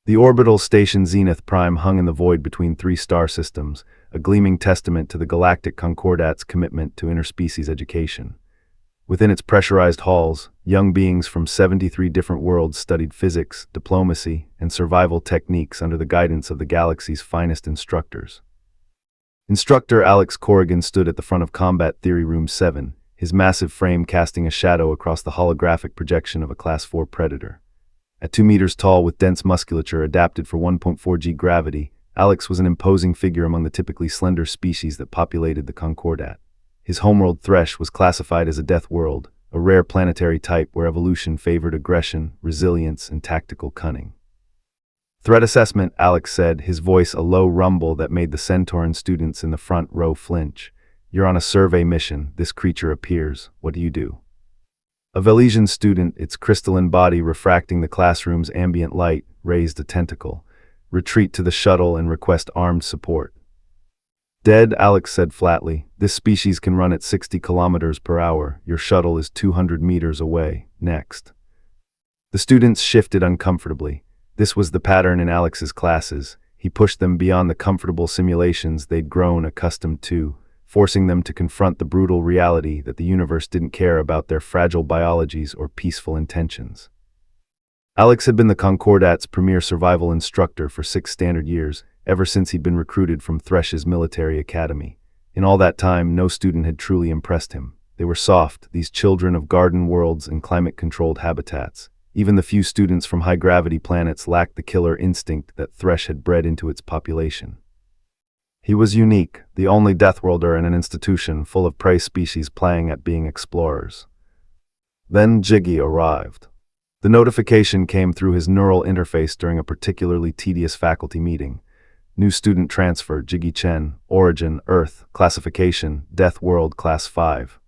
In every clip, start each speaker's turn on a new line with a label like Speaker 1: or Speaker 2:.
Speaker 1: The orbital station Zenith Prime hung in the void between three star systems, a gleaming testament to the Galactic Concordat's commitment to interspecies education. Within its pressurized halls, young beings from 73 different worlds studied physics, diplomacy, and survival techniques under the guidance of the galaxy's finest instructors. Instructor Alex Corrigan stood at the front of Combat Theory Room 7, his massive frame casting a shadow across the holographic projection of a Class 4 Predator. At 2 meters tall with dense musculature adapted for 1.4G gravity, Alex was an imposing figure among the typically slender species that populated the Concordat. His homeworld Thresh was classified as a Deathworld, a rare planetary type where evolution favored aggression, resilience, and tactical cunning. Threat assessment, Alex said, his voice a low rumble that made the Centauran students in the front row flinch. You're on a survey mission. This creature appears. What do you do? A Velesian student, its crystalline body refracting the classroom's ambient light, raised a tentacle. Retreat to the shuttle and request armed support. Dead, Alex said flatly. This species can run at 60 kilometers per hour. Your shuttle is 200 meters away. Next. The students shifted uncomfortably. This was the pattern in Alex's classes. He pushed them beyond the comfortable simulations they'd grown accustomed to, forcing them to confront the brutal reality that the universe didn't care about their fragile biologies or peaceful intentions. Alex had been the Concordat's premier survival instructor for 6 standard years, ever since he'd been recruited from Thresh's military academy. In all that time, no student had truly impressed him. They were soft, these children of garden worlds and climate-controlled habitats. Even the few students from high-gravity planets lacked the killer instinct that Thresh had bred into its population. He was unique, the only Deathworlder in an institution full of prey species playing at being explorers. Then Jiggy arrived. The notification came through his neural interface during a particularly tedious faculty meeting. New student transfer, Jiggy Chen, origin, Earth, classification, Deathworld Class 5.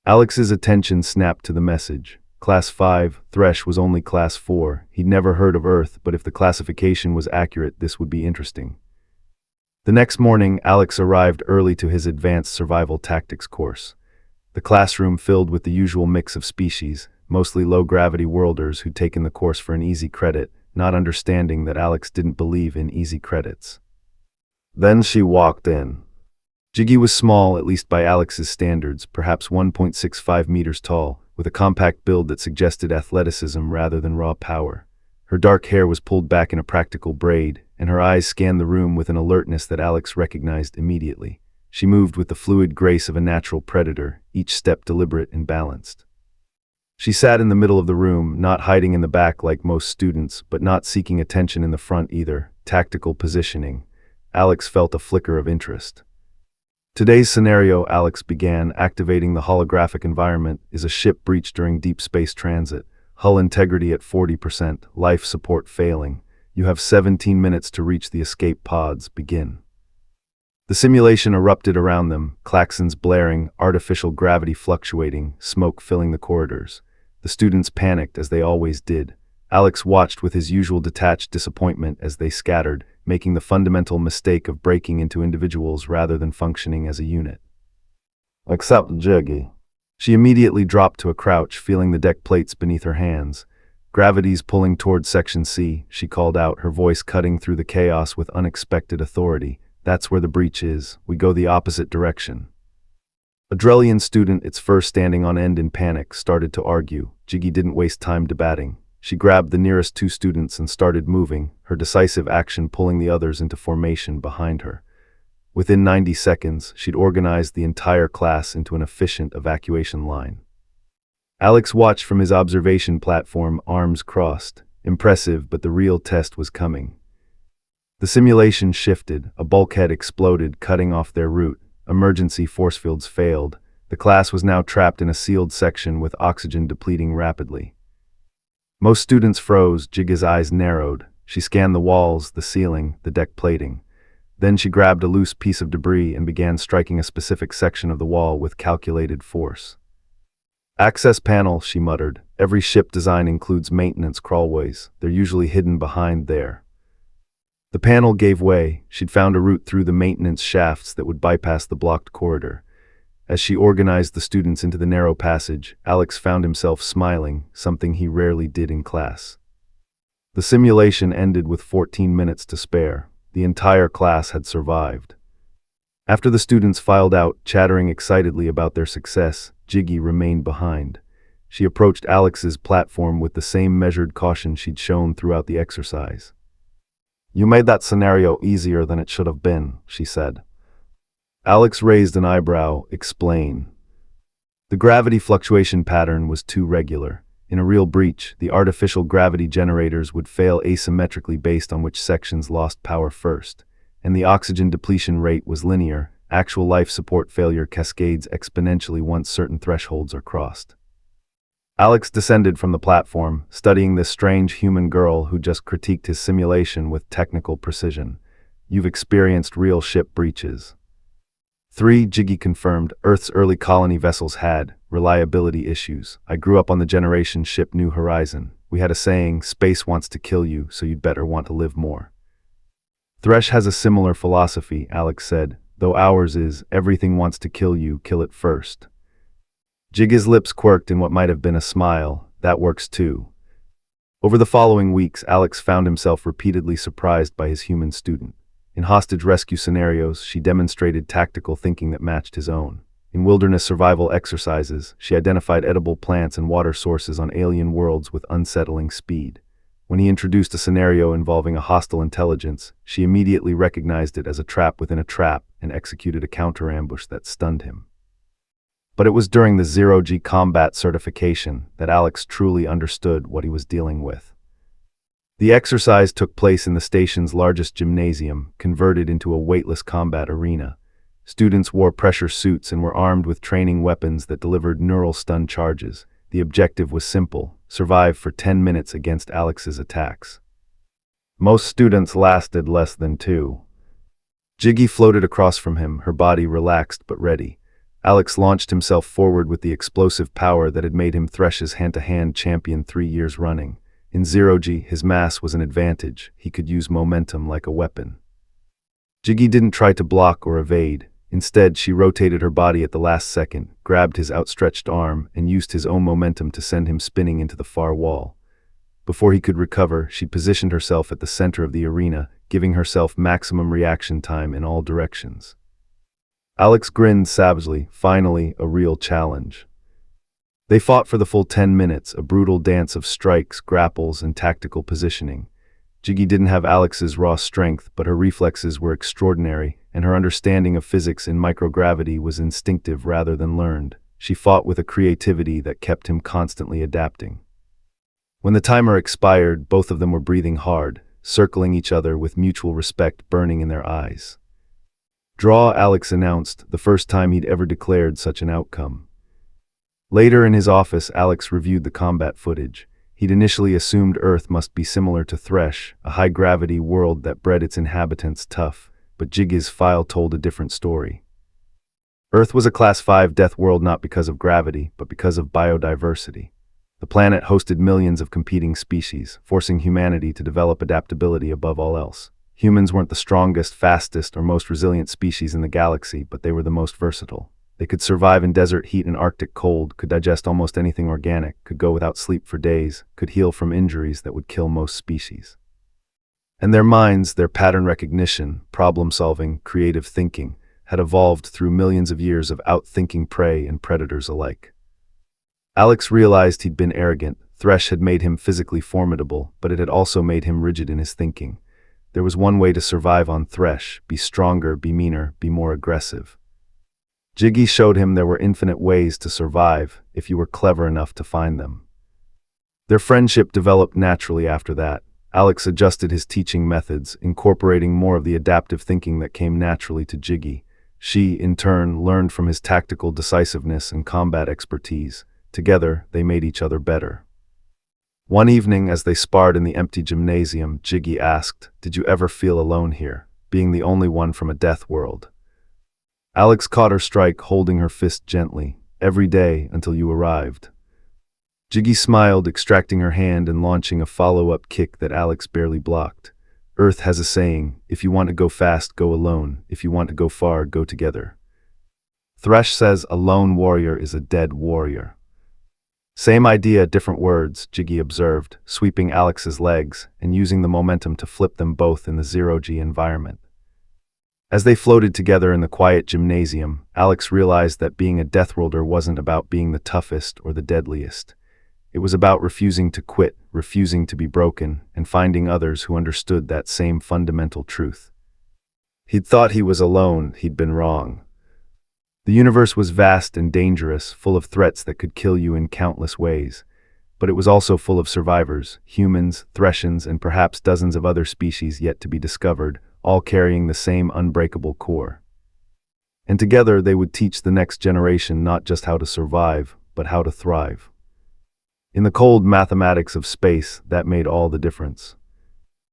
Speaker 1: Alex's attention snapped to the message. Class 5, Thresh was only Class 4. He'd never heard of Earth, but if the classification was accurate, this would be interesting. The next morning, Alex arrived early to his advanced survival tactics course. The classroom filled with the usual mix of species, mostly low-gravity worlders who'd taken the course for an easy credit, not understanding that Alex didn't believe in easy credits. Then she walked in. Jiggy was small, at least by Alex's standards, perhaps 1.65 meters tall, with a compact build that suggested athleticism rather than raw power. Her dark hair was pulled back in a practical braid, and her eyes scanned the room with an alertness that Alex recognized immediately. She moved with the fluid grace of a natural predator, each step deliberate and balanced. She sat in the middle of the room, not hiding in the back like most students, but not seeking attention in the front either. Tactical positioning. Alex felt a flicker of interest. Today's scenario, Alex began, activating the holographic environment, is a ship breached during deep space transit. Hull integrity at 40%, life support failing. You have 17 minutes to reach the escape pods. Begin. The simulation erupted around them, klaxons blaring, artificial gravity fluctuating, smoke filling the corridors. The students panicked, as they always did. Alex watched with his usual detached disappointment as they scattered, making the fundamental mistake of breaking into individuals rather than functioning as a unit. Except Jiggy. She immediately dropped to a crouch, feeling the deck plates beneath her hands. Gravity's pulling toward Section C, she called out, her voice cutting through the chaos with unexpected authority. That's where the breach is. We go the opposite direction. A Drellian student, its fur standing on end in panic, started to argue. Jiggy didn't waste time debating. She grabbed the nearest 2 students and started moving, her decisive action pulling the others into formation behind her. Within 90 seconds, she'd organized the entire class into an efficient evacuation line. Alex watched from his observation platform, arms crossed. Impressive, but the real test was coming. The simulation shifted, a bulkhead exploded, cutting off their route. Emergency force fields failed. The class was now trapped in a sealed section with oxygen depleting rapidly. Most students froze, Jiggy's eyes narrowed. She scanned the walls, the ceiling, the deck plating. Then she grabbed a loose piece of debris and began striking a specific section of the wall with calculated force. Access panel, she muttered. Every ship design includes maintenance crawlways. They're usually hidden behind there. The panel gave way. She'd found a route through the maintenance shafts that would bypass the blocked corridor. As she organized the students into the narrow passage, Alex found himself smiling, something he rarely did in class. The simulation ended with 14 minutes to spare. The entire class had survived. After the students filed out, chattering excitedly about their success, Jiggy remained behind. She approached Alex's platform with the same measured caution she'd shown throughout the exercise. "You made that scenario easier than it should have been," she said. Alex raised an eyebrow. "Explain." The gravity fluctuation pattern was too regular. In a real breach, the artificial gravity generators would fail asymmetrically based on which sections lost power first, and the oxygen depletion rate was linear. Actual life support failure cascades exponentially once certain thresholds are crossed. Alex descended from the platform, studying this strange human girl who just critiqued his simulation with technical precision. "You've experienced real ship breaches." 3. Jiggy confirmed. Earth's early colony vessels had reliability issues. "I grew up on the generation ship New Horizon. We had a saying, space wants to kill you, so you'd better want to live more." "Thresh has a similar philosophy," Alex said, "though ours is, everything wants to kill you, kill it first." Jiggy's lips quirked in what might have been a smile. "That works too." Over the following weeks, Alex found himself repeatedly surprised by his human student. In hostage rescue scenarios, she demonstrated tactical thinking that matched his own. In wilderness survival exercises, she identified edible plants and water sources on alien worlds with unsettling speed. When he introduced a scenario involving a hostile intelligence, she immediately recognized it as a trap within a trap and executed a counter-ambush that stunned him. But it was during the Zero-G combat certification that Alex truly understood what he was dealing with. The exercise took place in the station's largest gymnasium, converted into a weightless combat arena. Students wore pressure suits and were armed with training weapons that delivered neural stun charges. The objective was simple: survive for 10 minutes against Alex's attacks. Most students lasted less than 2. Jiggy floated across from him, her body relaxed but ready. Alex launched himself forward with the explosive power that had made him Thresh's hand-to-hand champion 3 years running. In Zero-G, his mass was an advantage. He could use momentum like a weapon. Jiggy didn't try to block or evade. Instead, she rotated her body at the last second, grabbed his outstretched arm, and used his own momentum to send him spinning into the far wall. Before he could recover, she positioned herself at the center of the arena, giving herself maximum reaction time in all directions. Alex grinned savagely. Finally, a real challenge. They fought for the full 10 minutes, a brutal dance of strikes, grapples, and tactical positioning. Jiggy didn't have Alex's raw strength, but her reflexes were extraordinary, and her understanding of physics in microgravity was instinctive rather than learned. She fought with a creativity that kept him constantly adapting. When the timer expired, both of them were breathing hard, circling each other with mutual respect burning in their eyes. "Draw," Alex announced, the first time he'd ever declared such an outcome. Later in his office, Alex reviewed the combat footage. He'd initially assumed Earth must be similar to Thresh, a high-gravity world that bred its inhabitants tough, but Jiggy's file told a different story. Earth was a Class 5 death world not because of gravity, but because of biodiversity. The planet hosted millions of competing species, forcing humanity to develop adaptability above all else. Humans weren't the strongest, fastest, or most resilient species in the galaxy, but they were the most versatile. They could survive in desert heat and Arctic cold, could digest almost anything organic, could go without sleep for days, could heal from injuries that would kill most species. And their minds, their pattern recognition, problem-solving, creative thinking, had evolved through millions of years of outthinking prey and predators alike. Alex realized he'd been arrogant. Thresh had made him physically formidable, but it had also made him rigid in his thinking. There was one way to survive on Thresh: be stronger, be meaner, be more aggressive. Jiggy showed him there were infinite ways to survive, if you were clever enough to find them. Their friendship developed naturally after that. Alex adjusted his teaching methods, incorporating more of the adaptive thinking that came naturally to Jiggy. She, in turn, learned from his tactical decisiveness and combat expertise. Together, they made each other better. One evening, as they sparred in the empty gymnasium, Jiggy asked, "Did you ever feel alone here, being the only one from a death world?" Alex caught her strike, holding her fist gently. "Every day, until you arrived." Jiggy smiled, extracting her hand and launching a follow-up kick that Alex barely blocked. Earth has a saying, if you want to go fast, go alone. If you want to go far, go together. Thresh says a lone warrior is a dead warrior. Same idea, different words, Jiggy observed, sweeping Alex's legs and using the momentum to flip them both in the zero-G environment. As they floated together in the quiet gymnasium, Alex realized that being a Deathworlder wasn't about being the toughest or the deadliest. It was about refusing to quit, refusing to be broken, and finding others who understood that same fundamental truth. He'd thought he was alone, he'd been wrong. The universe was vast and dangerous, full of threats that could kill you in countless ways. But it was also full of survivors, humans, Threscians, and perhaps dozens of other species yet to be discovered, all carrying the same unbreakable core. And together they would teach the next generation not just how to survive, but how to thrive. In the cold mathematics of space, that made all the difference.